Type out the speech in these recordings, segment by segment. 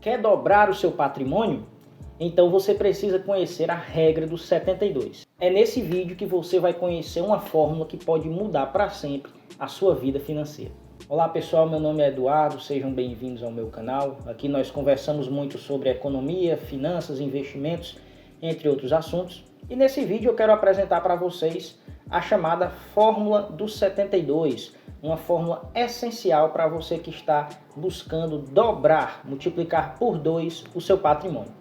Quer dobrar o seu patrimônio? Então você precisa conhecer a regra dos 72. É nesse vídeo que você vai conhecer uma fórmula que pode mudar para sempre a sua vida financeira. Olá pessoal, meu nome é Eduardo, sejam bem-vindos ao meu canal. Aqui nós conversamos muito sobre economia, finanças, investimentos, entre outros assuntos. E nesse vídeo eu quero apresentar para vocês a chamada Fórmula dos 72, uma fórmula essencial para você que está buscando dobrar, multiplicar por 2 o seu patrimônio.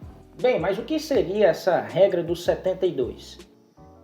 Bem, mas o que seria essa regra dos 72?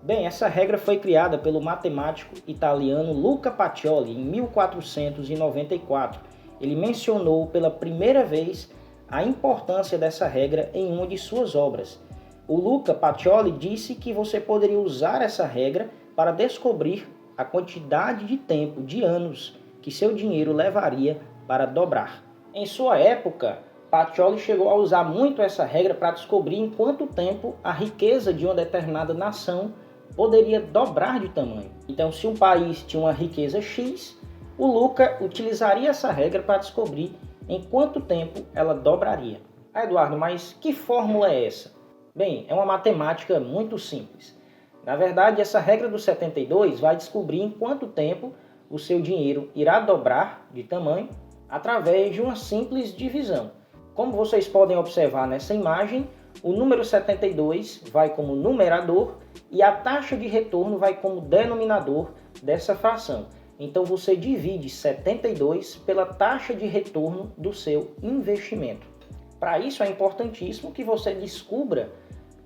Bem, essa regra foi criada pelo matemático italiano Luca Pacioli em 1494. Ele mencionou pela primeira vez a importância dessa regra em uma de suas obras. O Luca Pacioli disse que você poderia usar essa regra para descobrir a quantidade de tempo, de anos, que seu dinheiro levaria para dobrar. Em sua época, Pacioli chegou a usar muito essa regra para descobrir em quanto tempo a riqueza de uma determinada nação poderia dobrar de tamanho. Então, se um país tinha uma riqueza X, o Luca utilizaria essa regra para descobrir em quanto tempo ela dobraria. Ah, Eduardo, mas que fórmula é essa? Bem, é uma matemática muito simples. Na verdade, essa regra dos 72 vai descobrir em quanto tempo o seu dinheiro irá dobrar de tamanho através de uma simples divisão. Como vocês podem observar nessa imagem, o número 72 vai como numerador e a taxa de retorno vai como denominador dessa fração. Então você divide 72 pela taxa de retorno do seu investimento. Para isso é importantíssimo que você descubra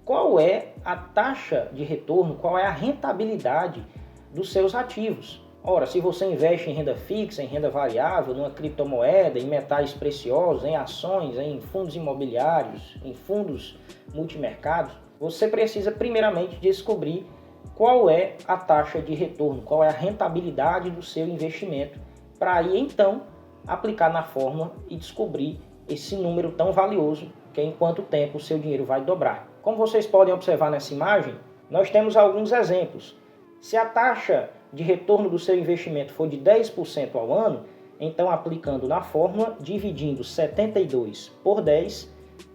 qual é a taxa de retorno, qual é a rentabilidade dos seus ativos. Ora, se você investe em renda fixa, em renda variável, numa criptomoeda, em metais preciosos, em ações, em fundos imobiliários, em fundos multimercados, você precisa primeiramente descobrir qual é a taxa de retorno, qual é a rentabilidade do seu investimento, para aí então aplicar na fórmula e descobrir esse número tão valioso que é em quanto tempo o seu dinheiro vai dobrar. Como vocês podem observar nessa imagem, nós temos alguns exemplos. Se a taxa de retorno do seu investimento for de 10% ao ano, então aplicando na fórmula, dividindo 72 por 10,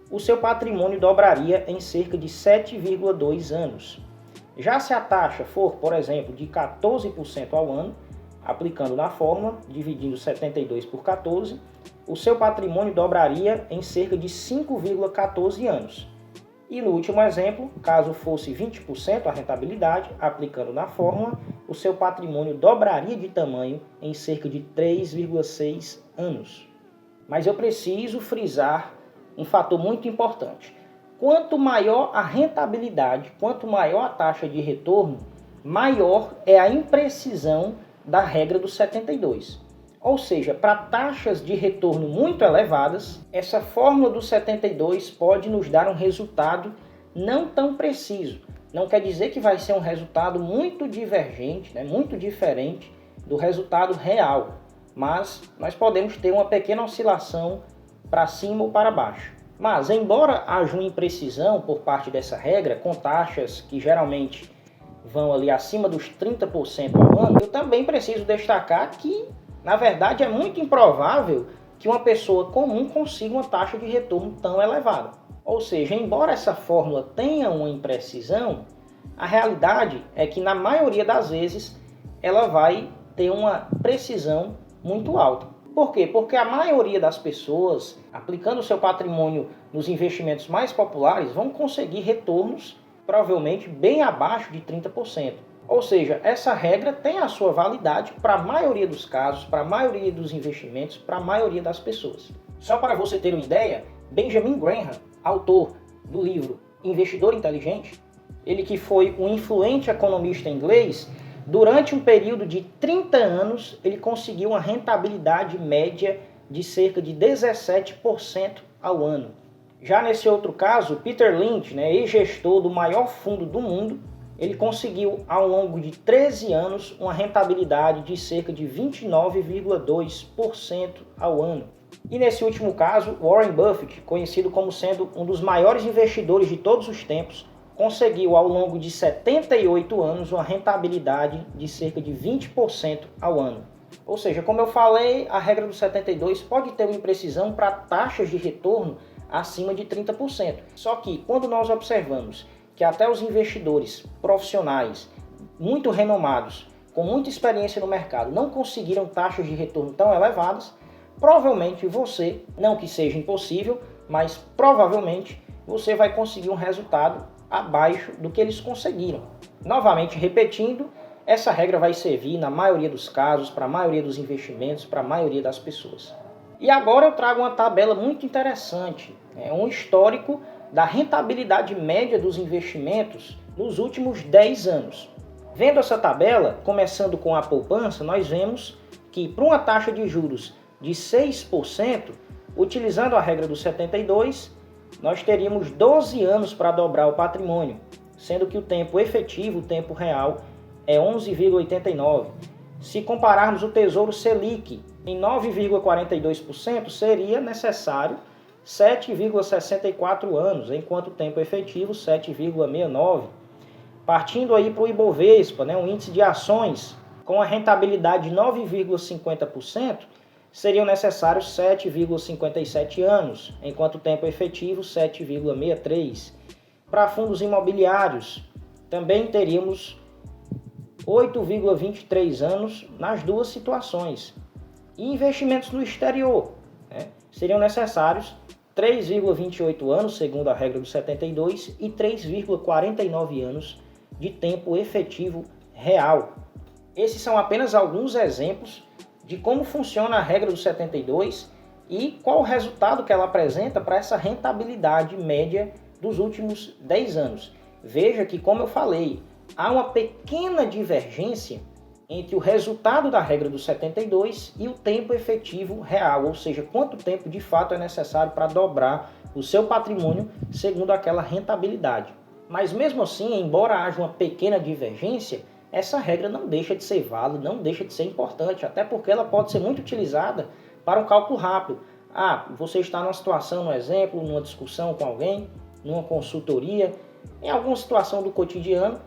o seu patrimônio dobraria em cerca de 7,2 anos. Já se a taxa for, por exemplo, de 14% ao ano, aplicando na fórmula, dividindo 72 por 14, o seu patrimônio dobraria em cerca de 5,14 anos. E no último exemplo, caso fosse 20% a rentabilidade, aplicando na fórmula, o seu patrimônio dobraria de tamanho em cerca de 3,6 anos. Mas eu preciso frisar um fator muito importante. Quanto maior a rentabilidade, quanto maior a taxa de retorno, maior é a imprecisão da regra dos 72. Ou seja, para taxas de retorno muito elevadas, essa fórmula dos 72 pode nos dar um resultado não tão preciso. Não quer dizer que vai ser um resultado muito divergente, muito diferente do resultado real, mas nós podemos ter uma pequena oscilação para cima ou para baixo. Mas, embora haja uma imprecisão por parte dessa regra, com taxas que geralmente vão ali acima dos 30% ao ano, eu também preciso destacar que na verdade, é muito improvável que uma pessoa comum consiga uma taxa de retorno tão elevada. Ou seja, embora essa fórmula tenha uma imprecisão, a realidade é que na maioria das vezes ela vai ter uma precisão muito alta. Por quê? Porque a maioria das pessoas, aplicando o seu patrimônio nos investimentos mais populares, vão conseguir retornos provavelmente bem abaixo de 30%. Ou seja, essa regra tem a sua validade para a maioria dos casos, para a maioria dos investimentos, para a maioria das pessoas. Só para você ter uma ideia, Benjamin Graham, autor do livro Investidor Inteligente, ele que foi um influente economista inglês, durante um período de 30 anos, ele conseguiu uma rentabilidade média de cerca de 17% ao ano. Já nesse outro caso, Peter Lynch, ex-gestor do maior fundo do mundo, ele conseguiu, ao longo de 13 anos, uma rentabilidade de cerca de 29,2% ao ano. E nesse último caso, Warren Buffett, conhecido como sendo um dos maiores investidores de todos os tempos, conseguiu, ao longo de 78 anos, uma rentabilidade de cerca de 20% ao ano. Ou seja, como eu falei, a regra do 72 pode ter uma imprecisão para taxas de retorno acima de 30%. Só que quando nós observamos que até os investidores profissionais muito renomados, com muita experiência no mercado, não conseguiram taxas de retorno tão elevadas, provavelmente você, não que seja impossível, mas provavelmente você vai conseguir um resultado abaixo do que eles conseguiram. Novamente repetindo, essa regra vai servir na maioria dos casos, para a maioria dos investimentos, para a maioria das pessoas. E agora eu trago uma tabela muito interessante, um histórico da rentabilidade média dos investimentos nos últimos 10 anos. Vendo essa tabela, começando com a poupança, nós vemos que para uma taxa de juros de 6%, utilizando a regra do 72, nós teríamos 12 anos para dobrar o patrimônio, sendo que o tempo efetivo, o tempo real, é 11,89. Se compararmos o Tesouro Selic em 9,42%, seria necessário 7,64 anos, enquanto o tempo efetivo 7,69. Partindo aí para o Ibovespa, um índice de ações com a rentabilidade de 9,50%, seriam necessários 7,57 anos, enquanto o tempo efetivo 7,63. Para fundos imobiliários, também teríamos 8,23 anos nas duas situações. E investimentos no exterior, seriam necessários 3,28 anos, segundo a regra do 72, e 3,49 anos de tempo efetivo real. Esses são apenas alguns exemplos de como funciona a regra do 72 e qual o resultado que ela apresenta para essa rentabilidade média dos últimos 10 anos. Veja que, como eu falei, há uma pequena divergência entre o resultado da regra do 72 e o tempo efetivo real, ou seja, quanto tempo de fato é necessário para dobrar o seu patrimônio segundo aquela rentabilidade. Mas mesmo assim, embora haja uma pequena divergência, essa regra não deixa de ser válida, não deixa de ser importante, até porque ela pode ser muito utilizada para um cálculo rápido. Você está numa situação, no exemplo, numa discussão com alguém, numa consultoria, em alguma situação do cotidiano,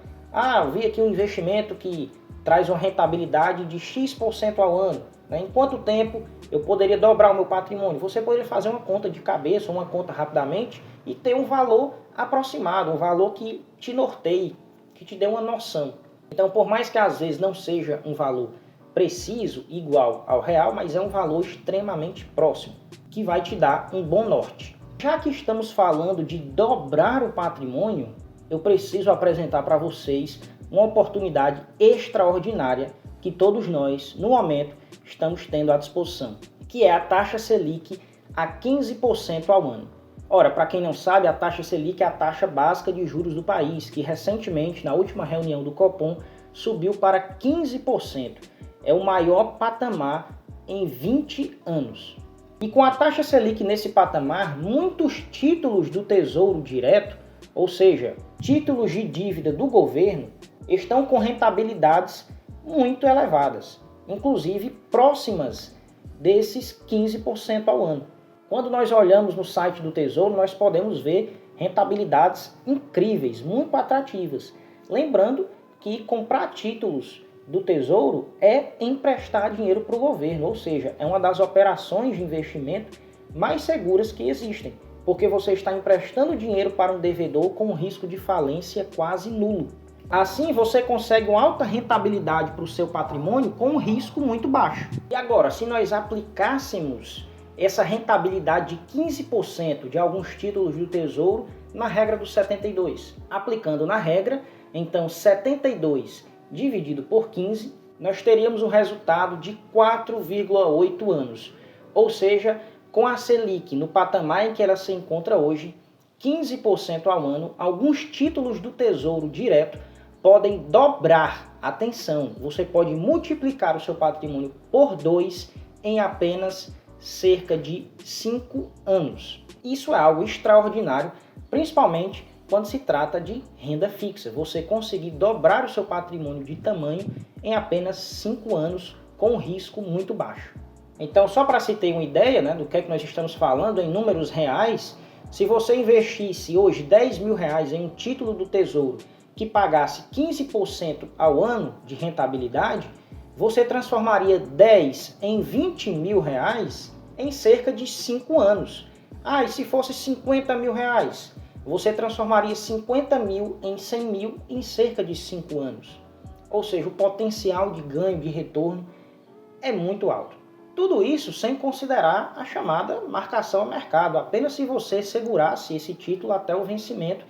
eu vi aqui um investimento que traz uma rentabilidade de X% ao ano. Em quanto tempo eu poderia dobrar o meu patrimônio? Você poderia fazer uma conta de cabeça, uma conta rapidamente e ter um valor aproximado, um valor que te norteie, que te dê uma noção. Então, por mais que às vezes não seja um valor preciso, igual ao real, mas é um valor extremamente próximo, que vai te dar um bom norte. Já que estamos falando de dobrar o patrimônio, eu preciso apresentar para vocês uma oportunidade extraordinária que todos nós, no momento, estamos tendo à disposição, que é a taxa Selic a 15% ao ano. Ora, para quem não sabe, a taxa Selic é a taxa básica de juros do país, que recentemente, na última reunião do Copom, subiu para 15%. É o maior patamar em 20 anos. E com a taxa Selic nesse patamar, muitos títulos do Tesouro Direto, ou seja, títulos de dívida do governo, estão com rentabilidades muito elevadas, inclusive próximas desses 15% ao ano. Quando nós olhamos no site do Tesouro, nós podemos ver rentabilidades incríveis, muito atrativas. Lembrando que comprar títulos do Tesouro é emprestar dinheiro para o governo, ou seja, é uma das operações de investimento mais seguras que existem, porque você está emprestando dinheiro para um devedor com um risco de falência quase nulo. Assim, você consegue uma alta rentabilidade para o seu patrimônio com um risco muito baixo. E agora, se nós aplicássemos essa rentabilidade de 15% de alguns títulos do Tesouro na regra dos 72. Aplicando na regra, então 72 dividido por 15, nós teríamos um resultado de 4,8 anos. Ou seja, com a Selic no patamar em que ela se encontra hoje, 15% ao ano, alguns títulos do Tesouro Direto podem dobrar. Atenção, você pode multiplicar o seu patrimônio por 2 em apenas cerca de 5 anos. Isso é algo extraordinário, principalmente quando se trata de renda fixa. Você conseguir dobrar o seu patrimônio de tamanho em apenas 5 anos com um risco muito baixo. Então, só para se ter uma ideia do que é que nós estamos falando em números reais, se você investisse hoje R$10.000 em um título do Tesouro que pagasse 15% ao ano de rentabilidade, você transformaria 10 em 20 mil reais em cerca de 5 anos. Ah, e se fosse 50 mil reais? Você transformaria 50 mil em 100 mil em cerca de 5 anos. Ou seja, o potencial de ganho, de retorno é muito alto. Tudo isso sem considerar a chamada marcação a mercado, apenas se você segurasse esse título até o vencimento,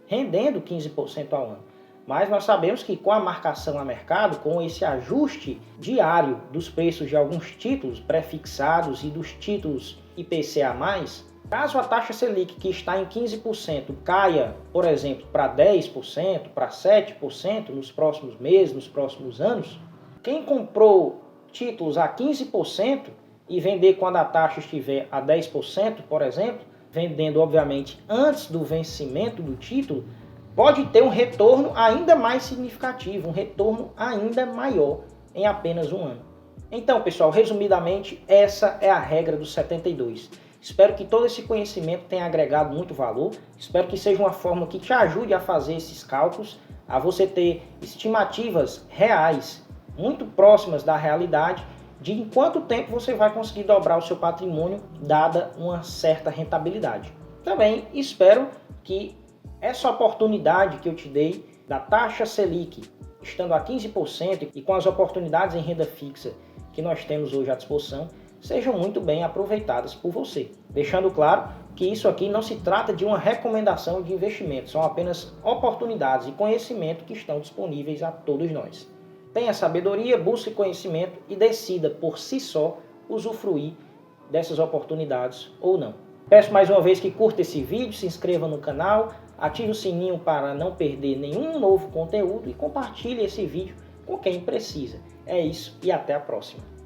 rendendo 15% ao ano. Mas nós sabemos que com a marcação a mercado, com esse ajuste diário dos preços de alguns títulos prefixados e dos títulos IPCA+, caso a taxa Selic, que está em 15%, caia, por exemplo, para 10%, para 7% nos próximos meses, nos próximos anos, quem comprou títulos a 15% e vender quando a taxa estiver a 10%, por exemplo, vendendo obviamente antes do vencimento do título, pode ter um retorno ainda mais significativo, um retorno ainda maior em apenas um ano. Então, pessoal, resumidamente, essa é a regra dos 72. Espero que todo esse conhecimento tenha agregado muito valor. Espero que seja uma forma que te ajude a fazer esses cálculos, a você ter estimativas reais, muito próximas da realidade, de em quanto tempo você vai conseguir dobrar o seu patrimônio, dada uma certa rentabilidade. Também espero que essa oportunidade que eu te dei da taxa Selic, estando a 15% e com as oportunidades em renda fixa que nós temos hoje à disposição, sejam muito bem aproveitadas por você. Deixando claro que isso aqui não se trata de uma recomendação de investimento, são apenas oportunidades e conhecimento que estão disponíveis a todos nós. Tenha sabedoria, busque conhecimento e decida por si só usufruir dessas oportunidades ou não. Peço mais uma vez que curta esse vídeo, se inscreva no canal, ative o sininho para não perder nenhum novo conteúdo e compartilhe esse vídeo com quem precisa. É isso e até a próxima.